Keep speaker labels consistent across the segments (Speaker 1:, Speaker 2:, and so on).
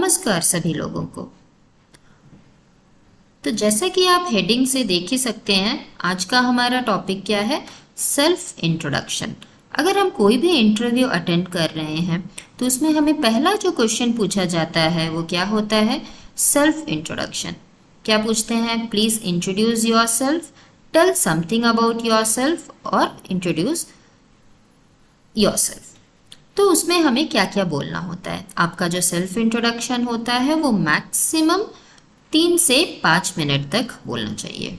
Speaker 1: नमस्कार सभी लोगों को। तो जैसा कि आप हेडिंग से देख ही सकते हैं, आज का हमारा टॉपिक क्या है? Self introduction. अगर हम कोई भी इंटरव्यू अटेंड कर रहे हैं तो उसमें हमें पहला जो क्वेश्चन पूछा जाता है वो क्या होता है? Self introduction. क्या पूछते हैं? Please introduce yourself, tell something about yourself और इंट्रोड्यूस योर सेल्फ। तो उसमें हमें क्या क्या बोलना होता है? आपका जो सेल्फ इंट्रोडक्शन होता है वो मैक्सिमम 3 से 5 मिनट तक बोलना चाहिए।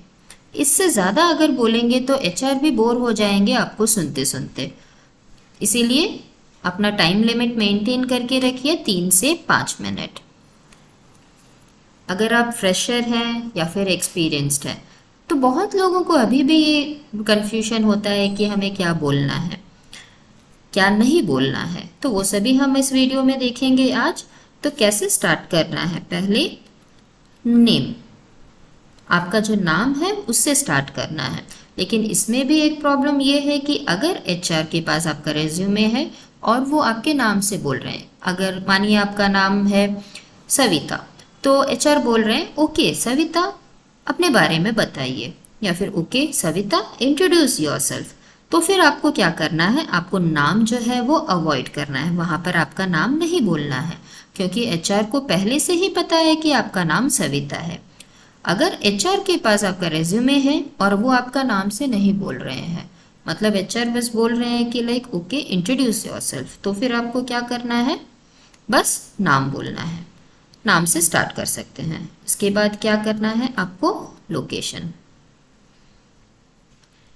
Speaker 1: इससे ज़्यादा अगर बोलेंगे तो एचआर भी बोर हो जाएंगे आपको सुनते सुनते। इसीलिए अपना टाइम लिमिट मेंटेन करके रखिए 3 से 5 मिनट। अगर आप फ्रेशर हैं या फिर एक्सपीरियंस्ड हैं तो बहुत लोगों को अभी भी ये कन्फ्यूजन होता है कि हमें क्या बोलना है, क्या नहीं बोलना है। तो वो सभी हम इस वीडियो में देखेंगे आज। तो कैसे स्टार्ट करना है? पहले नेम, आपका जो नाम है उससे स्टार्ट करना है। लेकिन इसमें भी एक प्रॉब्लम ये है कि अगर एचआर के पास आपका रेज्यूमे है और वो आपके नाम से बोल रहे हैं, अगर मानिए आपका नाम है सविता, तो एचआर बोल रहे हैं ओके सविता अपने बारे में बताइए, या फिर ओके सविता इंट्रोड्यूस योरसेल्फ। तो फिर आपको क्या करना है? आपको नाम जो है वो अवॉइड करना है, वहाँ पर आपका नाम नहीं बोलना है, क्योंकि एचआर को पहले से ही पता है कि आपका नाम सविता है। अगर एचआर के पास आपका रेज्यूमे है और वो आपका नाम से नहीं बोल रहे हैं, मतलब एचआर बस बोल रहे हैं कि लाइक ओके इंट्रोड्यूस योरसेल्फ, तो फिर आपको क्या करना है? बस नाम बोलना है। नाम से स्टार्ट कर सकते हैं। इसके बाद क्या करना है आपको? लोकेशन।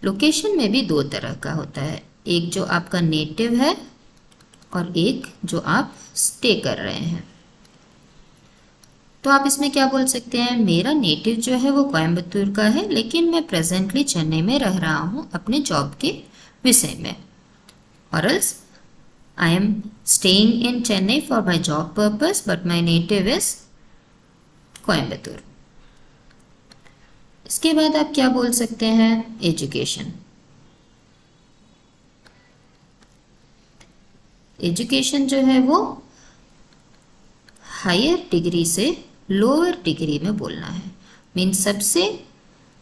Speaker 1: लोकेशन में भी 2 तरह का होता है, एक जो आपका नेटिव है और एक जो आप स्टे कर रहे हैं। तो आप इसमें क्या बोल सकते हैं? मेरा नेटिव जो है वो कोयम्बतूर का है, लेकिन मैं प्रेजेंटली चेन्नई में रह रहा हूँ अपने जॉब के विषय में। और else I am staying in Chennai for my job purpose but my native is Coimbatore. इसके बाद आप क्या बोल सकते हैं? एजुकेशन। एजुकेशन जो है वो हायर डिग्री से लोअर डिग्री में बोलना है। मीन्स सबसे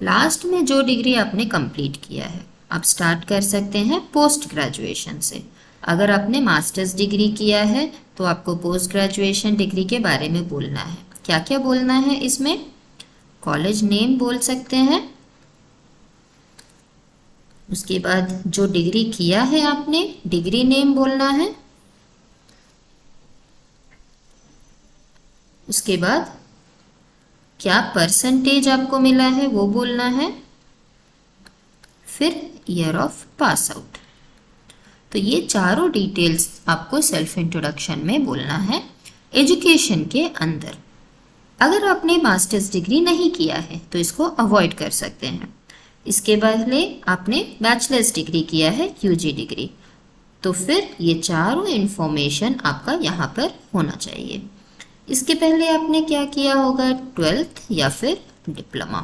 Speaker 1: लास्ट में जो डिग्री आपने कंप्लीट किया है। आप स्टार्ट कर सकते हैं पोस्ट ग्रेजुएशन से। अगर आपने मास्टर्स डिग्री किया है तो आपको पोस्ट ग्रेजुएशन डिग्री के बारे में बोलना है। क्या क्या बोलना है इसमें? कॉलेज नेम बोल सकते हैं, उसके बाद जो डिग्री किया है आपने डिग्री नेम बोलना है, उसके बाद क्या परसेंटेज आपको मिला है वो बोलना है, फिर ईयर ऑफ पास आउट। तो ये चारों डिटेल्स आपको सेल्फ इंट्रोडक्शन में बोलना है एजुकेशन के अंदर। अगर आपने मास्टर्स डिग्री नहीं किया है तो इसको अवॉइड कर सकते हैं। इसके पहले आपने बैचलर्स डिग्री किया है, यूजी डिग्री, तो फिर ये चारों इन्फॉर्मेशन आपका यहाँ पर होना चाहिए। इसके पहले आपने क्या किया होगा? 12th या फिर डिप्लोमा।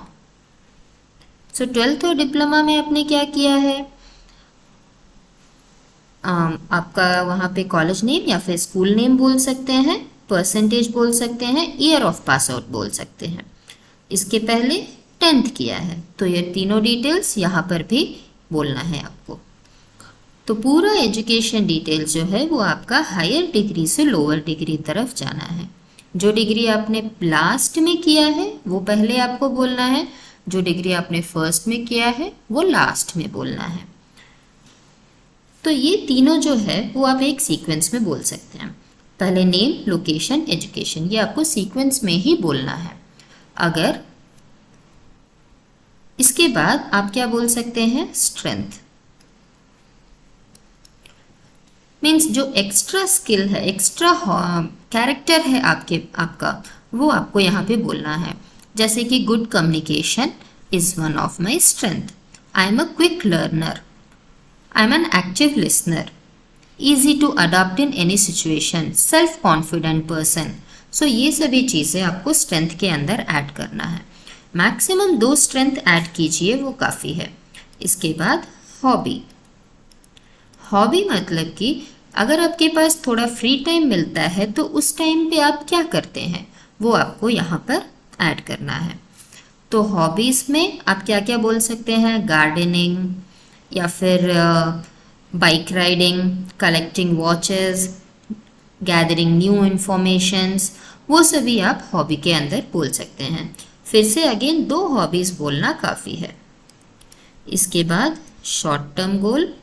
Speaker 1: सो 12th और डिप्लोमा में आपने क्या किया है? आपका वहाँ पे कॉलेज नेम या फिर स्कूल नेम बोल सकते हैं, परसेंटेज बोल सकते हैं, ईयर ऑफ पास आउट बोल सकते हैं। इसके पहले 10th किया है तो ये तीनों डिटेल्स यहाँ पर भी बोलना है आपको। तो पूरा एजुकेशन डिटेल्स जो है वो आपका हायर डिग्री से लोअर डिग्री तरफ जाना है। जो डिग्री आपने लास्ट में किया है वो पहले आपको बोलना है, जो डिग्री आपने फर्स्ट में किया है वो लास्ट में बोलना है। तो ये तीनों जो है वो आप एक सीक्वेंस में बोल सकते हैं। पहले नेम, लोकेशन, एजुकेशन, ये आपको सीक्वेंस में ही बोलना है। अगर इसके बाद आप क्या बोल सकते हैं? स्ट्रेंथ। मीन्स जो एक्स्ट्रा स्किल है, एक्स्ट्रा कैरेक्टर है आपका वो आपको यहाँ पे बोलना है। जैसे कि good communication is one of my strength, I am a quick learner, I am an active listener, easy to adapt in any situation, self confident person। सो ये सभी चीज़ें आपको स्ट्रेंथ के अंदर ऐड करना है। मैक्सिमम 2 स्ट्रेंथ ऐड कीजिए, वो काफ़ी है। इसके बाद हॉबी। हॉबी मतलब कि अगर आपके पास थोड़ा फ्री टाइम मिलता है तो उस टाइम पे आप क्या करते हैं वो आपको यहाँ पर ऐड करना है। तो हॉबीज़ में आप क्या क्या बोल सकते हैं, गार्डनिंग या फिर bike riding, collecting watches, gathering new informations, वो सभी आप हॉबी के अंदर बोल सकते हैं। फिर से अगेन 2 हॉबीज़ बोलना काफ़ी है। इसके बाद short term goal,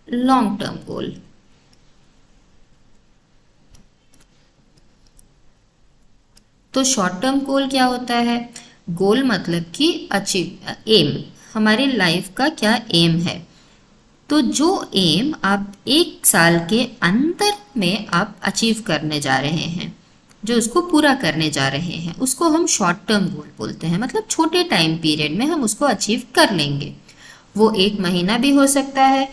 Speaker 1: long term goal. तो शॉर्ट टर्म गोल क्या होता है? गोल मतलब कि अचीव, एम, हमारी लाइफ का क्या एम है। तो जो एम आप 1 साल के अंदर में आप अचीव करने जा रहे हैं, जो उसको पूरा करने जा रहे हैं, उसको हम शॉर्ट टर्म गोल बोलते हैं। मतलब छोटे टाइम पीरियड में हम उसको अचीव कर लेंगे। वो 1 महीना भी हो सकता है,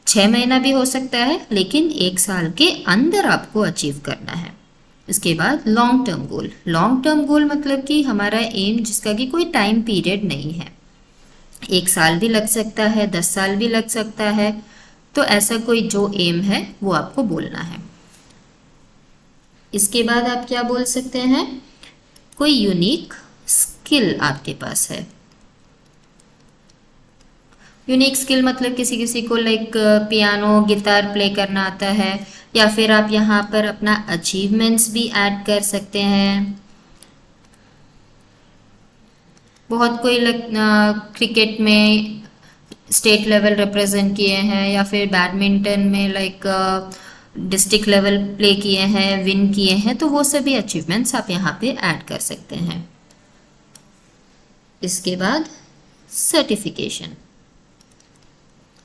Speaker 1: 6 महीना भी हो सकता है, लेकिन 1 साल के अंदर आपको अचीव करना है। इसके बाद long term goal. Long term goal मतलब कि हमारा एम जिसका कि कोई टाइम पीरियड नहीं है, 1 साल भी लग सकता है, 10 साल भी लग सकता है। तो ऐसा कोई जो एम है वो आपको बोलना है। इसके बाद आप क्या बोल सकते हैं? कोई यूनिक स्किल आपके पास है। यूनिक स्किल मतलब किसी किसी को लाइक पियानो, गिटार प्ले करना आता है, या फिर आप यहाँ पर अपना अचीवमेंट्स भी ऐड कर सकते हैं। बहुत कोई क्रिकेट में स्टेट लेवल रिप्रेजेंट किए हैं, या फिर बैडमिंटन में लाइक डिस्ट्रिक्ट लेवल प्ले किए हैं, विन किए हैं, तो वो सभी अचीवमेंट्स आप यहाँ पे ऐड कर सकते हैं। इसके बाद सर्टिफिकेशन।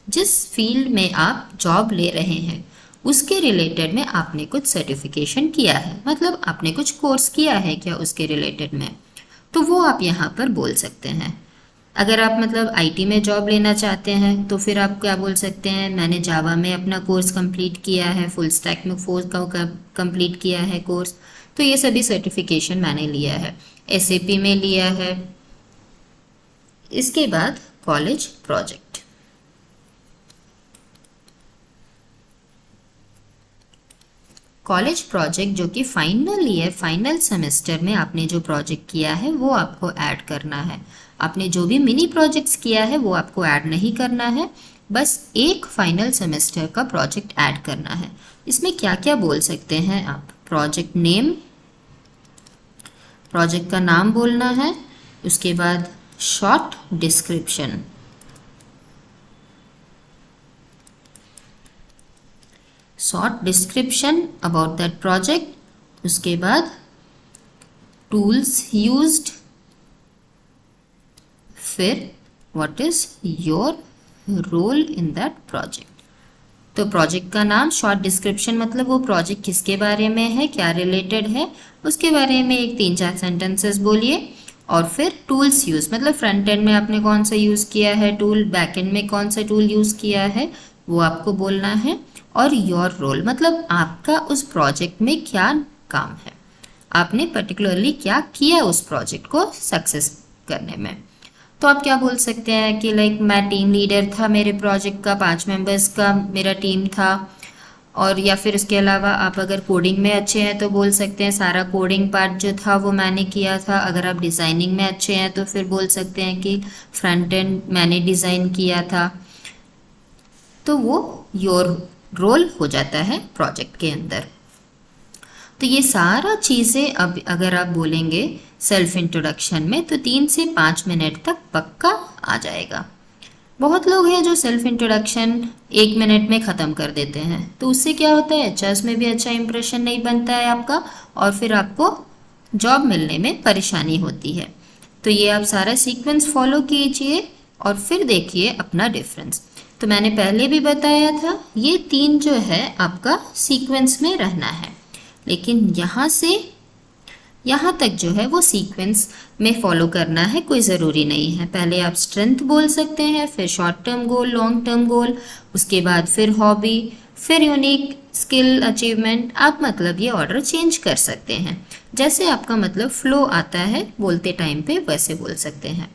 Speaker 1: जिस फील्ड में आप जॉब ले रहे हैं उसके रिलेटेड में आपने कुछ सर्टिफिकेशन किया है, मतलब आपने कुछ कोर्स किया है क्या उसके रिलेटेड में, तो वो आप यहाँ पर बोल सकते हैं। अगर आप मतलब आईटी में जॉब लेना चाहते हैं तो फिर आप क्या बोल सकते हैं? मैंने जावा में अपना कोर्स कंप्लीट किया है, फुल स्टैक में कंप्लीट किया है कोर्स, तो ये सभी सर्टिफिकेशन मैंने लिया है, एसएपी में लिया है। इसके बाद कॉलेज प्रोजेक्ट। कॉलेज प्रोजेक्ट जो कि फाइनल ईयर, फाइनल सेमेस्टर में आपने जो प्रोजेक्ट किया है वो आपको ऐड करना है। आपने जो भी मिनी प्रोजेक्ट्स किया है वो आपको ऐड नहीं करना है, बस एक फाइनल सेमेस्टर का प्रोजेक्ट ऐड करना है। इसमें क्या क्या बोल सकते हैं आप? प्रोजेक्ट नेम, प्रोजेक्ट का नाम बोलना है। उसके बाद short description, short description about that project. उसके बाद टूल्स यूज्ड, फिर what is your role in that project. तो प्रोजेक्ट का नाम, शॉर्ट डिस्क्रिप्शन मतलब वो प्रोजेक्ट किसके बारे में है, क्या रिलेटेड है, उसके बारे में एक 3-4 सेंटेंसेस बोलिए। और फिर टूल्स यूज मतलब फ्रंट एंड में आपने कौन सा यूज किया है टूल, बैक एंड में कौन सा टूल यूज किया है वो आपको बोलना है। और योर रोल मतलब आपका उस प्रोजेक्ट में क्या काम है, आपने पर्टिकुलरली क्या किया उस प्रोजेक्ट को सक्सेस करने में। तो आप क्या बोल सकते हैं कि लाइक मैं टीम लीडर था मेरे प्रोजेक्ट का, 5 मेंबर्स का मेरा टीम था। और या फिर इसके अलावा आप अगर कोडिंग में अच्छे हैं तो बोल सकते हैं सारा कोडिंग पार्ट जो था वो मैंने किया था। अगर आप डिज़ाइनिंग में अच्छे हैं तो फिर बोल सकते हैं कि फ्रंट एंड मैंने डिज़ाइन किया था। तो वो योर रोल हो जाता है प्रोजेक्ट के अंदर। तो ये सारा चीज़ें अब अगर आप बोलेंगे सेल्फ इंट्रोडक्शन में तो 3 से 5 मिनट तक पक्का आ जाएगा। बहुत लोग हैं जो सेल्फ इंट्रोडक्शन 1 मिनट में ख़त्म कर देते हैं, तो उससे क्या होता है एचआर्स में भी अच्छा इंप्रेशन नहीं बनता है आपका, और फिर आपको जॉब मिलने में परेशानी होती है। तो ये आप सारा सीक्वेंस फॉलो कीजिए और फिर देखिए अपना डिफरेंस। तो मैंने पहले भी बताया था ये 3 जो है आपका सीक्वेंस में रहना है, लेकिन यहाँ से यहाँ तक जो है वो सीक्वेंस में फॉलो करना है, कोई ज़रूरी नहीं है। पहले आप स्ट्रेंथ बोल सकते हैं, फिर short term goal, long term goal, उसके बाद फिर हॉबी, फिर यूनिक स्किल अचीवमेंट। आप मतलब ये ऑर्डर चेंज कर सकते हैं, जैसे आपका मतलब फ्लो आता है बोलते टाइम पे वैसे बोल सकते हैं।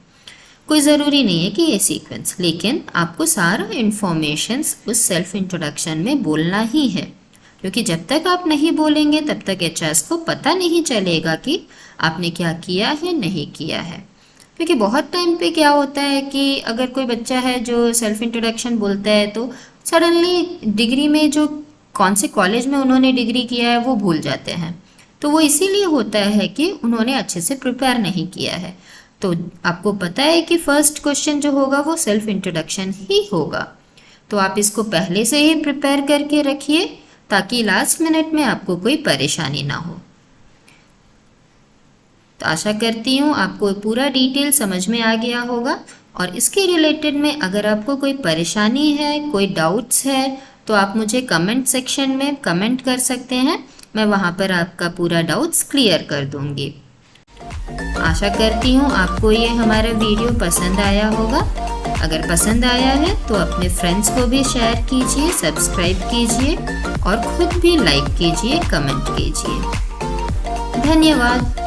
Speaker 1: कोई ज़रूरी नहीं है कि ये सीक्वेंस, लेकिन आपको सारा इन्फॉर्मेशन उस सेल्फ इंट्रोडक्शन में बोलना ही है, क्योंकि जब तक आप नहीं बोलेंगे तब तक एचआर को पता नहीं चलेगा कि आपने क्या किया है, नहीं किया है। क्योंकि बहुत टाइम पे क्या होता है कि अगर कोई बच्चा है जो सेल्फ इंट्रोडक्शन बोलता है तो सडनली डिग्री में जो कौन से कॉलेज में उन्होंने डिग्री किया है वो भूल जाते हैं। तो वो इसीलिए होता है कि उन्होंने अच्छे से प्रिपेयर नहीं किया है। तो आपको पता है कि फर्स्ट क्वेश्चन जो होगा वो सेल्फ इंट्रोडक्शन ही होगा, तो आप इसको पहले से ही प्रिपेयर करके रखिए ताकि लास्ट मिनट में आपको कोई परेशानी ना हो। तो आशा करती हूँ आपको पूरा डिटेल समझ में आ गया होगा, और इसके रिलेटेड में अगर आपको कोई परेशानी है, कोई डाउट्स है, तो आप मुझे कमेंट सेक्शन में कमेंट कर सकते हैं। मैं वहाँ पर आपका पूरा डाउट्स क्लियर कर दूँगी। आशा करती हूँ आपको ये हमारा वीडियो पसंद आया होगा। अगर पसंद आया है तो अपने फ्रेंड्स को भी शेयर कीजिए, सब्सक्राइब कीजिए और खुद भी लाइक कीजिए, कमेंट कीजिए। धन्यवाद।